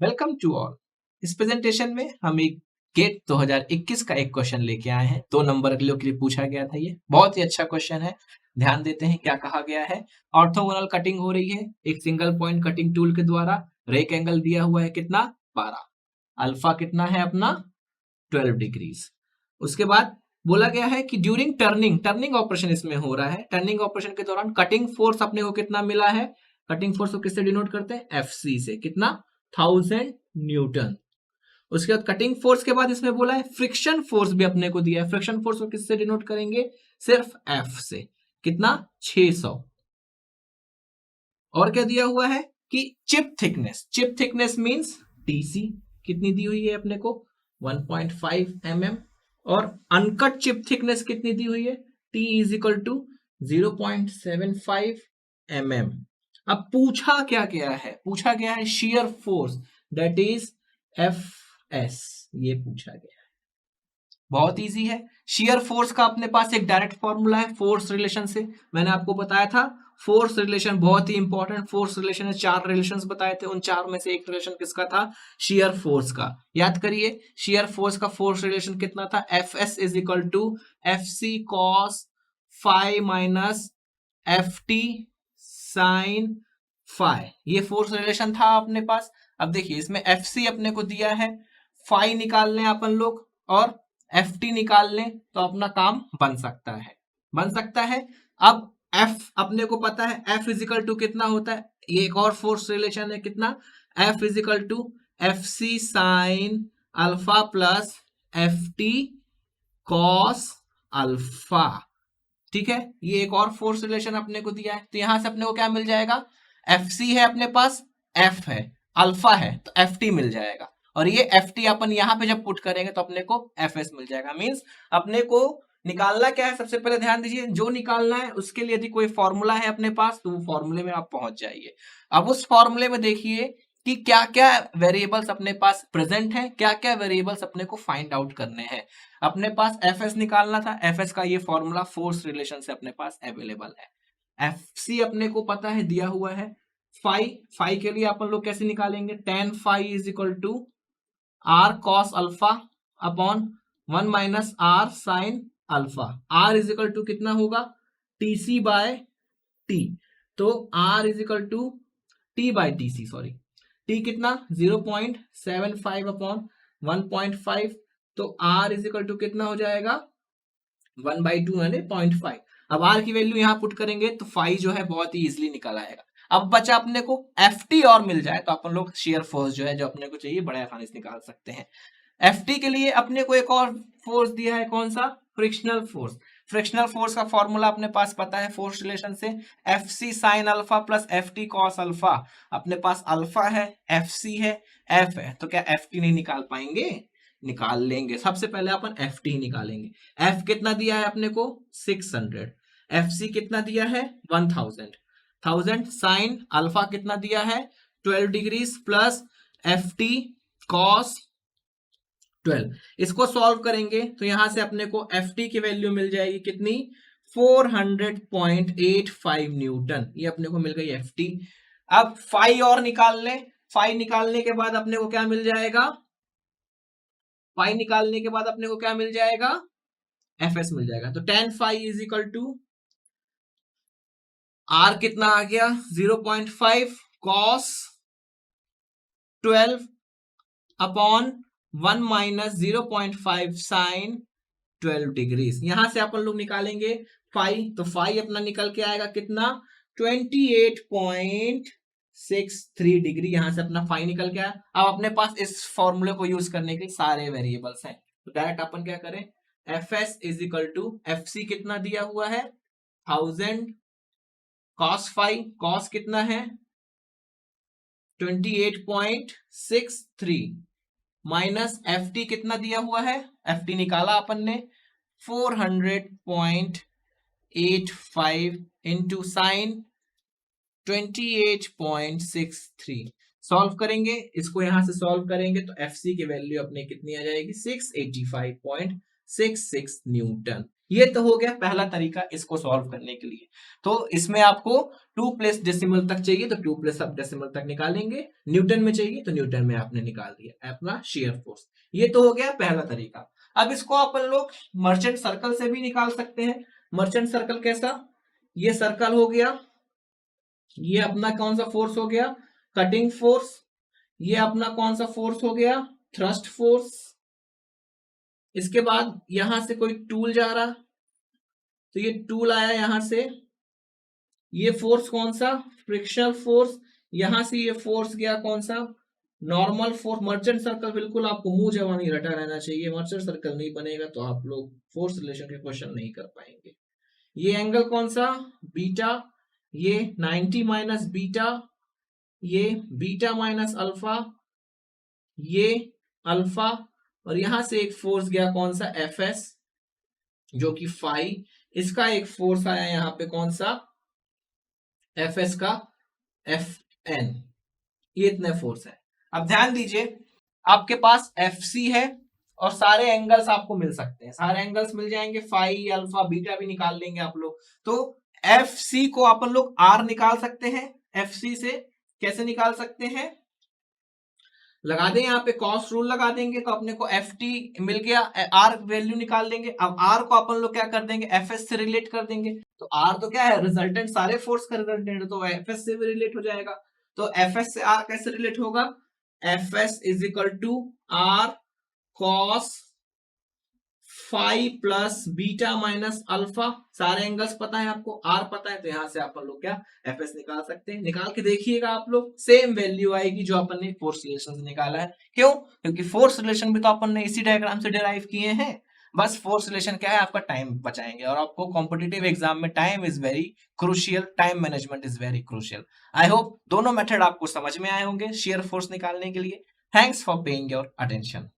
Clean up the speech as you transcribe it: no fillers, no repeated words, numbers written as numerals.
Welcome to all. इस presentation में हम एक गेट 2021 का एक क्वेश्चन लेके आए हैं। 2 नंबर अगले के लिए पूछा गया था। ये बहुत ही अच्छा क्वेश्चन है। ध्यान देते हैं क्या कहा गया है। ऑर्थोगोनल कटिंग हो रही है एक सिंगल पॉइंट कटिंग टूल के द्वारा। रेक एंगल दिया हुआ है कितना 12, अल्फा कितना है अपना 12 डिग्रीज। उसके बाद बोला गया है कि ड्यूरिंग टर्निंग ऑपरेशन इसमें हो रहा है। टर्निंग ऑपरेशन के दौरान कटिंग फोर्स अपने को कितना मिला है। कटिंग फोर्स को किससे डिनोट करते हैं, एफसी से। कितना 1000 न्यूटन। उसके बाद कटिंग फोर्स के बाद इसमें बोला है फ्रिक्शन फोर्स भी अपने को दिया है। फ्रिक्शन फोर्स को किससे डिनोट करेंगे, सिर्फ एफ से। कितना 600। और क्या दिया हुआ है कि चिप थिकनेस मींस टीसी कितनी दी हुई है अपने को 1.5 mm। और अनकट चिप थिकनेस कितनी दी हुई है, T is equal to 0.75 mm। अब पूछा क्या गया है, पूछा गया है shear force that is F S. ये पूछा गया है, बहुत इजी है। शियर फोर्स का अपने पास एक डायरेक्ट फॉर्मूला है फोर्स रिलेशन से। मैंने आपको बताया था फोर्स रिलेशन बहुत ही इंपॉर्टेंट। फोर्स रिलेशन है, 4 रिलेशंस बताए थे, उन 4 में से एक रिलेशन किसका था, शियर फोर्स का। याद करिए शियर फोर्स का फोर्स रिलेशन कितना था, F S is equal to F C cos phi minus F T sine phi. ये फोर्स रिलेशन था अपने पास। अब देखिए इसमें एफ सी अपने को दिया है, फाई निकाल लें अपन लोग और एफ टी निकाल लें तो अपना काम बन सकता है, बन सकता है। अब एफ अपने को पता है, एफ इजिकल टू कितना होता है, ये एक और फोर्स रिलेशन है कितना, F is equal to F C sine alpha plus F T cos alpha. ठीक है, ये एक और फोर्स रिलेशन अपने को दिया है। तो यहां से अपने को क्या मिल जाएगा, एफ सी है अपने पास, एफ है, अल्फा है तो एफ टी मिल जाएगा। और ये एफ टी अपन यहाँ पे जब पुट करेंगे तो अपने को एफ एस मिल जाएगा। मींस अपने को निकालना क्या है, सबसे पहले ध्यान दीजिए जो निकालना है उसके लिए यदि कोई फॉर्मूला है अपने पास तो वो फॉर्मूले में आप पहुंच जाइए। अब उस फॉर्मूले में देखिए कि क्या क्या वेरिएबल्स अपने पास प्रेजेंट है, क्या क्या वेरिएबल्स अपने को फाइंड आउट करने हैं। अपने पास एफ एस निकालना था, एफ एस का ये फॉर्मूला फोर्स रिलेशन से अपने पास अवेलेबल है। एफ सी अपने को पता है दिया हुआ है। फाई, फाई के लिए अपन लोग कैसे निकालेंगे, tan phi is equal to R cos alpha upon 1 minus R sine alpha. R is equal to कितना होगा, टी सी बाय टी। तो R is equal to T by T C, sorry T कितना 0.75 upon 1.5। तो R is equal to कितना हो जाएगा 1/2 यानी 0.5। अब आर की वैल्यू यहां पुट करेंगे तो फाई जो है बहुत ही इजीली निकल आएगा। अब बचा अपने को एफ टी और मिल जाए तो अपन लोग शेयर फोर्स जो है जो अपने को चाहिए बड़े आसानी से निकाल सकते हैं। एफ टी के लिए अपने को एक और फोर्स दिया है, कौन सा, फ्रिक्शनल फोर्स। फ्रिक्शनल फोर्स का फॉर्मूला अपने पास पता है फोर्स रिलेशन से, F C sine alpha plus F T cos alpha. अपने पास अल्फा है, एफ सी है, एफ है, तो क्या एफ टी नहीं निकाल पाएंगे, निकाल लेंगे। सबसे पहले अपन एफ टी निकालेंगे। एफ कितना दिया है अपने को 600, एफ सी कितना दिया है 1000 साइन अल्फा कितना दिया है 12 degrees plus F T cos 12। इसको सॉल्व करेंगे तो यहां से अपने को एफ टी की वैल्यू मिल जाएगी कितनी 400.85 न्यूटन। ये अपने को मिल गई एफ टी। अब फाई और निकाल लें, फाई निकालने के बाद अपने को क्या मिल जाएगा, फाई निकालने के बाद अपने को क्या मिल जाएगा, एफ एस मिल जाएगा। तो tan phi is equal to R कितना आ गया 0.5 cos 12 upon 1 minus 0.5 sine 12 degrees. यहां से अपन लोग निकालेंगे फाई, तो फाई अपना निकल के आएगा कितना 28.63 डिग्री। यहां से अपना फाई निकल के आया। अब अपने पास इस फॉर्मूले को यूज करने के सारे वेरिएबल्स हैं, तो डायरेक्ट अपन क्या करें, F S is equal to F C कितना दिया हुआ है 1000 कॉस फाई, कॉस कितना है 28.63 माइनस एफ टी कितना दिया हुआ है, एफ टी निकाला अपन ने 400.85 इंटू साइन 28.63। सॉल्व करेंगे इसको, यहां से सॉल्व करेंगे तो एफ सी की वैल्यू अपने कितनी आ जाएगी 685.66 न्यूटन। ये तो हो गया पहला तरीका इसको सॉल्व करने के लिए। तो इसमें आपको 2 प्लेस डेसिमल तक चाहिए तो 2 प्लेस सब डेसिमल तक निकालेंगे, न्यूटन में चाहिए तो न्यूटन में आपने निकाल दिया अपना शेयर फोर्स। ये तो हो गया पहला तरीका। अब इसको अपन लोग मर्चेंट सर्कल से भी निकाल सकते हैं। मर्चेंट सर्कल कैसा, ये सर्कल हो गया, ये अपना कौन सा फोर्स हो गया, कटिंग फोर्स, ये अपना कौन सा फोर्स हो गया, थ्रस्ट फोर्स। इसके बाद यहां से कोई टूल जा रहा तो ये टूल आया यहां से, ये फोर्स कौन सा, फ्रिक्शनल फोर्स। यहां से ये फोर्स गया कौन सा, नॉर्मल फोर्स। मर्चेंट सर्कल बिल्कुल आपको मुंह जमा नहीं रटा रहना चाहिए, मर्चेंट सर्कल नहीं बनेगा तो आप लोग फोर्स रिलेशन के क्वेश्चन नहीं कर पाएंगे। ये एंगल कौन सा, बीटा, ये 90 माइनस बीटा, ये बीटा माइनस अल्फा, ये अल्फा, और यहां से एक फोर्स गया कौन सा, एफ एस, जो कि फाई। इसका एक फोर्स आया यहां पे कौन सा, एफ एस का एफ एन। ये इतने फोर्स है। अब ध्यान दीजिए, आपके पास एफ सी है और सारे एंगल्स आपको मिल सकते हैं, सारे एंगल्स मिल जाएंगे, फाई अल्फा बीटा भी निकाल लेंगे आप लोग। तो एफ सी को अपन लोग आर निकाल सकते हैं। एफ सी से कैसे निकाल सकते हैं, लगा दें यहाँ पे कॉस रूल लगा देंगे तो अपने को एफ टी मिल गया, आर वैल्यू निकाल देंगे। अब आर को अपन लोग क्या कर देंगे, एफ एस से रिलेट कर देंगे। तो आर तो क्या है, रिजल्टेंट, सारे फोर्स का रिजल्टेंट है, तो एफ एस से भी रिलेट हो जाएगा। तो एफ एस से आर कैसे रिलेट होगा, F S is equal to R cos phi plus beta minus alpha. सारे एंगल्स पता है आपको, आर पता है, तो यहां से अपन लोग क्या एफ एस निकाल सकते हैं। निकाल के देखिएगा आप लोग, सेम वैल्यू आएगी जो अपन ने फोर्स रिलेशन से निकाला है। क्यों, क्योंकि फोर्स रिलेशन भी तो अपन ने इसी डायग्राम से डिराइव किए हैं। बस फोर्स रिलेशन क्या है, आपका टाइम बचाएंगे, और आपको कॉम्पिटिटिव एग्जाम में time is very crucial, time management is very crucial. I hope दोनों मेथड आपको समझ में आए होंगे शेयर फोर्स निकालने के लिए। Thanks for paying your attention.